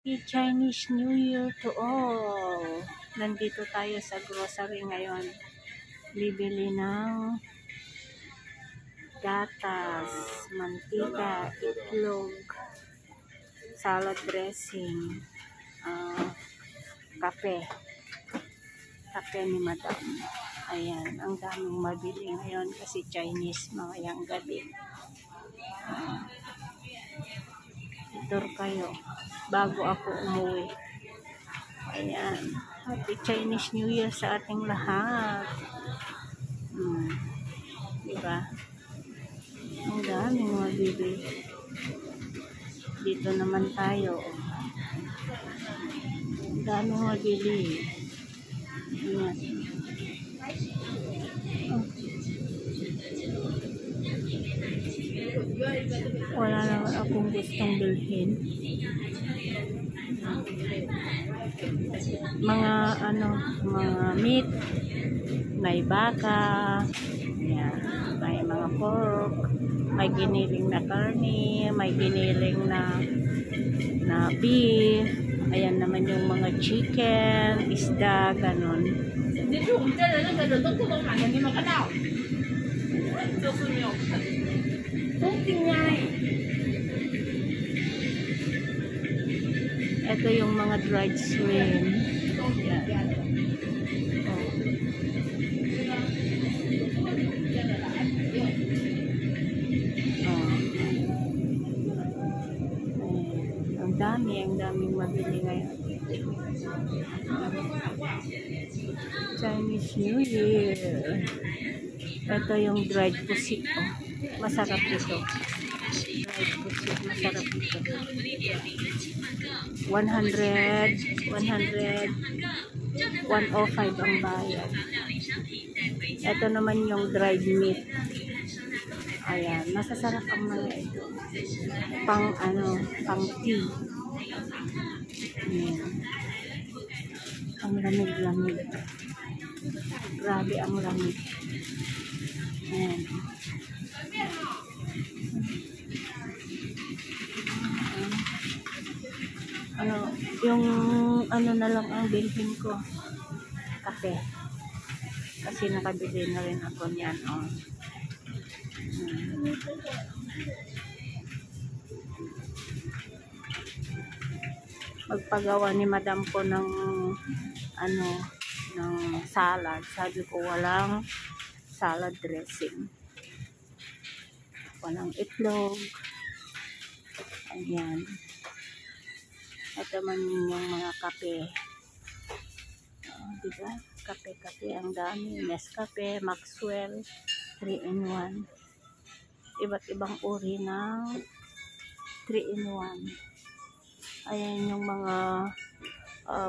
Happy Chinese New Year to all! Nandito tayo sa grocery ngayon. Bibili ng gatas, mantika, itlog, salad dressing, kape. Kape ni Madam. Ayan, ang daming mabili ngayon kasi Chinese mamayang gabi. Tour kayo bago ako umuwi. Ayan, Happy Chinese New Year sa ating lahat. Diba? Ang daming mabibili. Dito naman tayo. Ang daming mabili. Ayan. Wala naman akong gustong bilhin. Mga meat, may baka, yan, may mga pork, may giniling na karne, may giniling na beef, ayan naman yung mga chicken, isda, ganun. Ito yung mga dried shrimp. Yan. Ang daming mabili ngayon. Chinese New Year. Ito yung dried pusit. Masarap ito. Dried pusit, masarap ito. 105 ang bayad. Ito naman yung dried meat. Ayan, masasarap ang mga ito. Pang tea. Ayan. Ang lamig-lamig. Grabe ang lamig. Ayan. Yung na lang ang bilhin ko. Kape. Kasi nakabili na rin ako niyan. Magpagawa ni Madam ko ng ng salad. Sabi ko walang salad dressing. Walang itlog. Ayan. Ito man yung mga kape. Diba? Kape-kape ang dami. Nescafe, Maxwell, 3-in-1. Iba't ibang uri ng 3-in-1. Ayan yung mga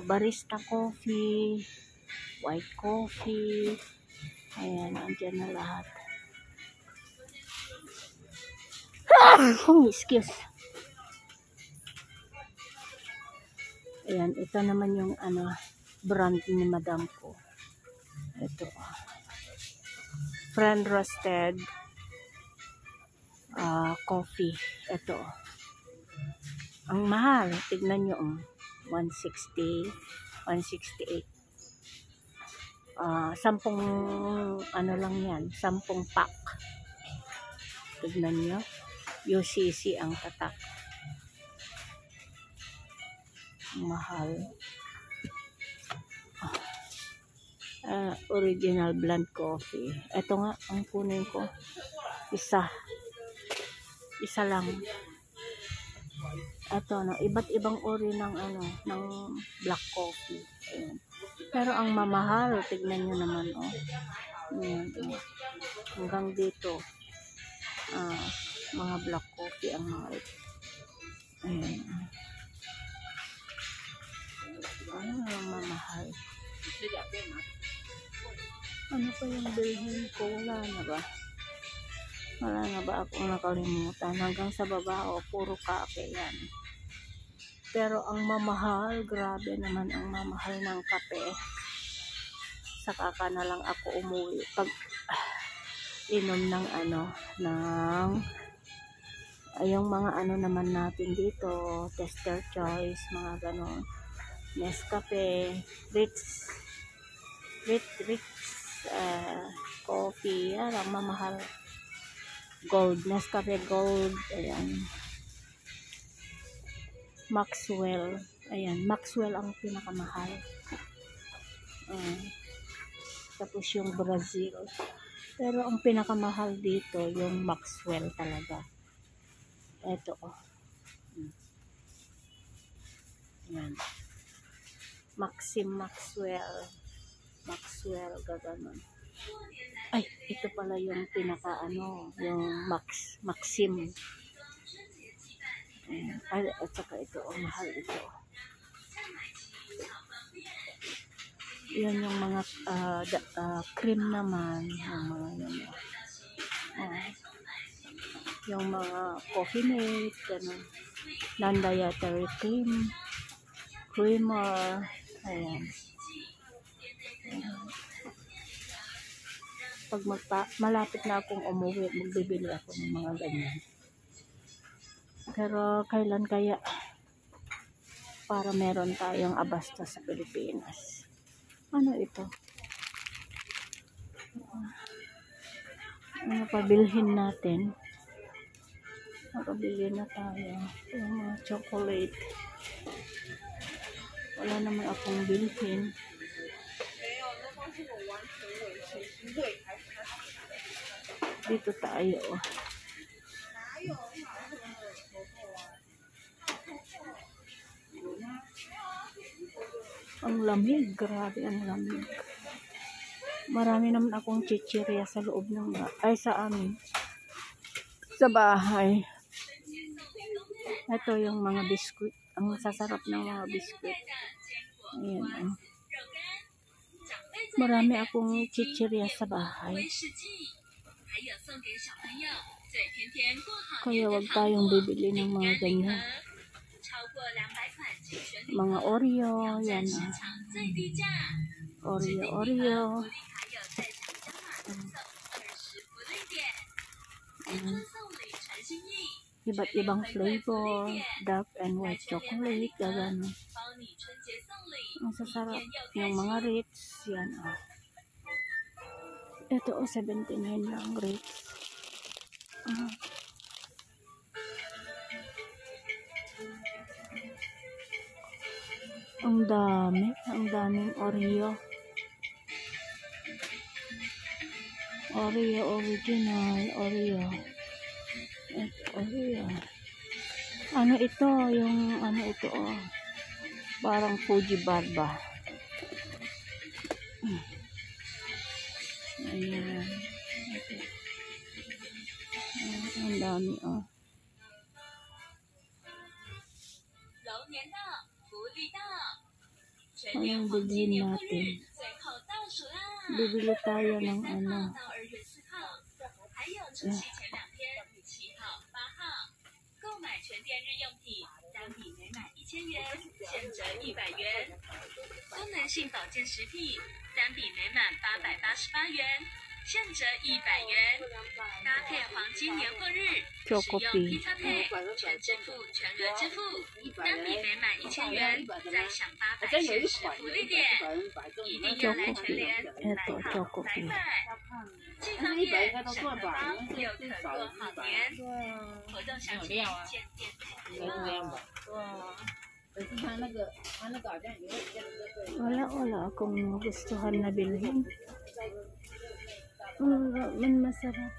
barista coffee, white coffee. Ayan, andyan na lahat. Excuse. Ayan, ito naman yung brand ni Madam ko. Ito. Friend Roasted coffee. Ito. Ang mahal. Tignan nyo. 160, 168. 10 lang yan. 10 pack. Tignan nyo. UCC ang tatak. Mahal. Original blend coffee. Ito nga ang kunin ko. Isa lang. Ito iba't ibang uri ng ng black coffee. Ayan. Pero ang mamahal, tignan niyo naman Ayan. Hanggang dito. Mga black coffee ang mga ito. Ayan. Ang mamahal. Ano pa yung bilhin ko? Wala na ba? Wala na ba akong nakalimutan? Hanggang sa baba, puro kape yan. Pero ang mamahal, grabe naman ang mamahal ng kape. Saka ka na lang ako umuwi pag inom ng Ay, yung mga ano naman natin dito, Tester Choice, mga ganon. Nescafe, Ritz, coffee, yan ang mamahal. Gold, Nescafe Gold, ayan. Maxwell, ayan, Maxwell ang pinakamahal. Tapos yung Brazil. Pero ang pinakamahal dito, yung Maxwell talaga. Ito, oh. Ayan. Maxwell, gaganon. Ay, ito pala yung pinaka ano, yung Maxim. Ay, at saka ito, oh, mahal ito. Yan yung mga cream naman, yung mga yun. Yung mga coffee mate, ganun. Non-dietary creamer, ayan. Pag malapit na akong umuwi, magbibili ako ng mga ganyan. Pero kailan kaya para meron tayong abasta sa Pilipinas? Ano ito? Ano pabilhin natin? Makabili na tayo. Yung mga chocolate. Wala naman akong bilhin. Dito tayo. Ang lamig, grabe ang lamig. Marami naman akong chichirya sa loob ng sa amin. Sa bahay. Ito yung mga biskuit. Ang sasarap ng mga biskuit. Ayan. Marami akong chichirya sa bahay. Kaya wag tayong bibili ng mga ganyan. Mga Oreo, yan. Oreo. Iba't ibang flavor, dark and white chocolate, gano'n. Ang sasarap yung mga Ritz, yan. Ito 79 lang Ritz. Ang daming Oreo. Oreo original, Oreo. Ano ito? Yung ano ito, oh. Parang Fuji bar ba? Ayan. Ang dami, oh. Anong bilhin natin? Bibili tayo ng ano. Chocopee. Ito, Chocopee. ，wala akong gustuhan na bilhin. Man masarap.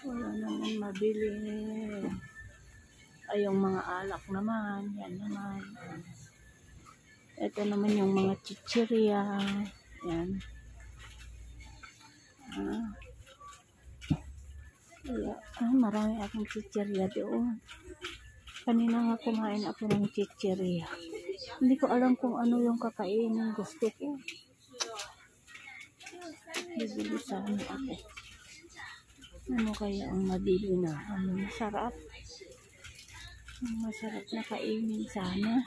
Wala naman mabili. Ay, yung mga alak naman, yan naman. Ito naman yung mga chichirya. Yan. Marami akong chichirya doon. Kanina nga kumain ako ng chichirya. Hindi ko alam kung ano yung kakainin gusto ko. Bibili sana ako. Ano kaya ang mabili na? Ano masarap? Masarap na kainin sana.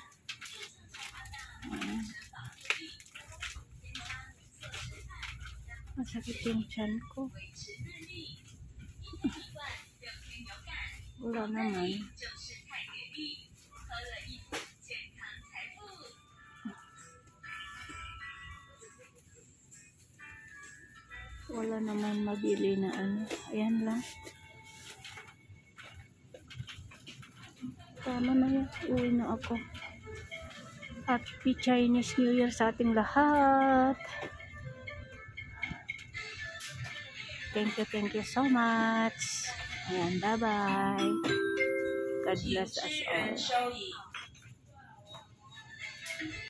masakit yung tiyan ko. Wala naman. Wala naman mabili na ano. Ayan lang. Tama na yan. Uwi na ako. Happy Chinese New Year sa ating lahat. Thank you so much. Ayan, bye-bye. God bless us all.